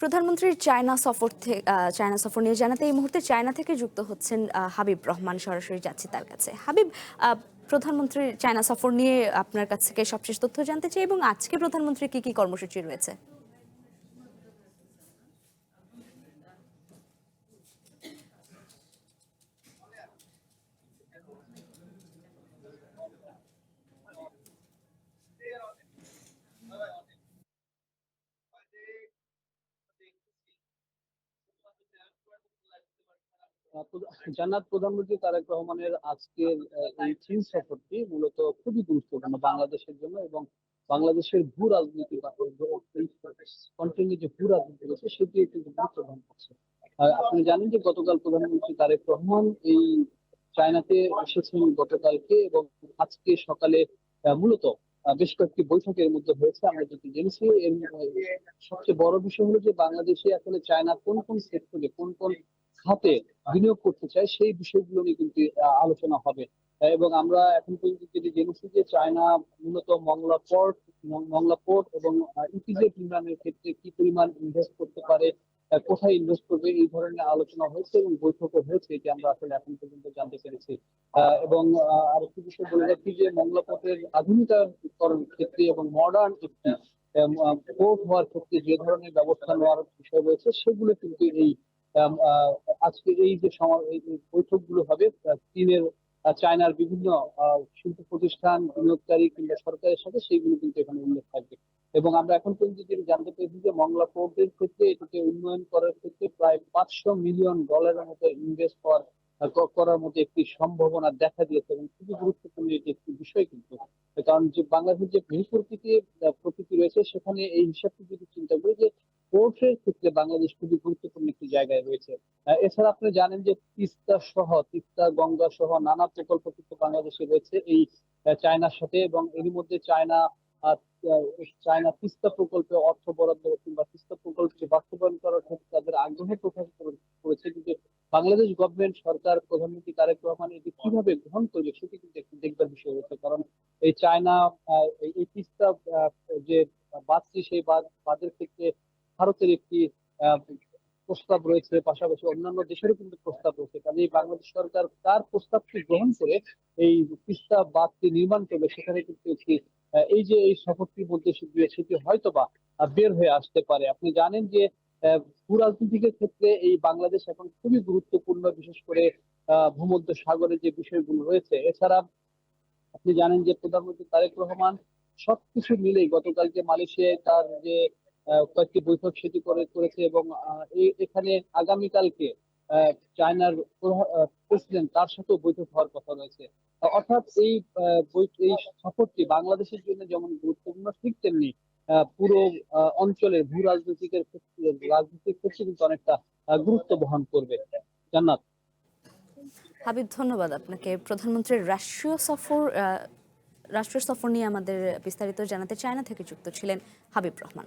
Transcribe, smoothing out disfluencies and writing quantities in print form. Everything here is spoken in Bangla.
প্রধানমন্ত্রীর চায়না সফর নিয়ে জানাতে এই মুহূর্তে চায়না থেকে যুক্ত হচ্ছেন হাবিব রহমান। সরাসরি যাচ্ছি তার কাছে। হাবিব, প্রধানমন্ত্রীর চায়না সফর নিয়ে আপনার কাছ থেকে সবশেষ তথ্য জানতে চাই এবং আজকে প্রধানমন্ত্রীর কি কি কর্মসূচি রয়েছে। জান্নাত, প্রধানমন্ত্রী তারেক রহমানের আজকের এই চীন সফরটি মূলত খুবই গুরুত্বপূর্ণ বাংলাদেশের জন্য এবং বাংলাদেশের ভূ রাজনীতি বা কন্টিনিউ যে ভূ রাজনীতি রয়েছে সেটি কিন্তু গুরুত্ব বহন করছে। আপনি জানেন যে গতকাল প্রধানমন্ত্রী তারেক রহমান এই চায়নাতে এসেছেন গতকালকে এবং আজকে সকালে মূলত বেশ কয়েকটি বৈঠকের মধ্যে হয়েছে। আমরা যেটি জেনেছি সবচেয়ে বড় বিষয় হলো যে বাংলাদেশে আসলে চায়না কোন কোন সেক্টরে কোন কোন খাতে বিনিয়োগ করতে চায় সেই বিষয়গুলো নিয়ে কিন্তু আলোচনা হবে। এবং আমরা এখন পর্যন্ত যেটি জেনেছি যে চায়না মূলত মংলা পোর্ট এবং ইপিজেড নির্মাণের ক্ষেত্রে কি পরিমাণ ইনভেস্ট করতে পারে, কোথায় ইনভেস্ট করবে, এই ধরনের আলোচনা হয়েছে এবং বৈঠকও হয়েছে, এটি আমরা আসলে এখন পর্যন্ত জানতে পেরেছি। এবং আরেকটি বিষয় বলে রাখি যে মংলা পোর্টের আধুনিকরণ ক্ষেত্রে এবং মডার্ন একটি পোর্ট হওয়ার ক্ষেত্রে যে ধরনের ব্যবস্থা নেওয়ার বিষয় রয়েছে সেগুলো কিন্তু এই আজকে এই যে এই যে বৈঠকগুলো হবে চীনের চায়নার বিভিন্ন শিল্প প্রতিষ্ঠান, বিনিয়োগকারী কিংবা সরকারের সাথে সেইগুলো কিন্তু এখানে উল্লেখ থাকবে। এবং আমরা এখন পর্যন্ত যেটা জানতে পেরেছি যে মংলা পোর্টের ক্ষেত্রে এটাকে উন্নয়ন করার ক্ষেত্রে প্রায় $500 মিলিয়ন মতো ইনভেস্ট করার মতো একটি সম্ভাবনা দেখা দিয়েছে এবং খুবই গুরুত্বপূর্ণ এটি একটি বিষয় কিন্তু। কারণ যে বাংলাদেশের যে প্রকৃতি রয়েছে সেখানে এই হিসাবটি যদি চিন্তা করি যে পোর্টের ক্ষেত্রে বাংলাদেশ খুবই গুরুত্বপূর্ণ একটি জায়গায় রয়েছে। এছাড়া আপনি জানেন যে তিস্তা গঙ্গা সহ নানা প্রকল্প কিন্তু বাংলাদেশে রয়েছে এই চায়নার সাথে এবং এরই মধ্যে আহ, চায়না তিস্তা প্রকল্পে অর্থ বরাদ্দ কিংবা তিস্তা প্রকল্পে বাস্তবায়ন করার ক্ষেত্রে তাদের আগ্রহ প্রকাশ করেছে, কিন্তু বাংলাদেশ গভর্নমেন্ট সরকার প্রধানমন্ত্রী তারেক রহমান এটি কিভাবে গ্রহণ করবে সেটি কিন্তু একটি দেখবার বিষয় রয়েছে। কারণ এই চায়না এই তিস্তা যে বাঁধটি সেই বাঁধের ক্ষেত্রে ভারতের একটি আহ, প্রস্তাব রয়েছে, পাশাপাশি অন্যান্য দেশেরও কিন্তু প্রস্তাব রয়েছে। কাজেই বাংলাদেশ সরকার তার প্রস্তাবটি গ্রহণ করে এই তিস্তা বাঁধটি নির্মাণ করবে সেখানে কিন্তু একটি এই যে এই সফরটির মধ্যে সেটি হয়তোবা বের হয়ে আসতে পারে। আপনি জানেন যে ভূ রাজনীতির ক্ষেত্রে এই বাংলাদেশ এখন খুবই গুরুত্বপূর্ণ, বিশেষ করে ভূমধ্য সাগরে যে বিষয়গুলো রয়েছে। এছাড়া আপনি জানেন যে প্রধানমন্ত্রী তারেক রহমান সবকিছু মিলেই গতকালকে মালয়েশিয়ায় তার যে কয়েকটি বৈঠক সেটি করেছে এবং এখানে আগামীকালকে চায়নার প্রেসিডেন্ট তার সাথেও বৈঠক হওয়ার কথা রয়েছে। অর্থাৎ এই সফরটি বাংলাদেশের জন্য যেমন গুরুত্বপূর্ণ ঠিক তেমনি পুরো অঞ্চলের ভূ রাজনীতির ক্ষেত্রে কিন্তু অনেকটা গুরুত্ব বহন করবে। জান্নাত। হাবিব, ধন্যবাদ আপনাকে। প্রধানমন্ত্রীর রাষ্ট্রীয় সফর নিয়ে আমাদের বিস্তারিত জানাতে চায়না থেকে যুক্ত ছিলেন হাবিব রহমান।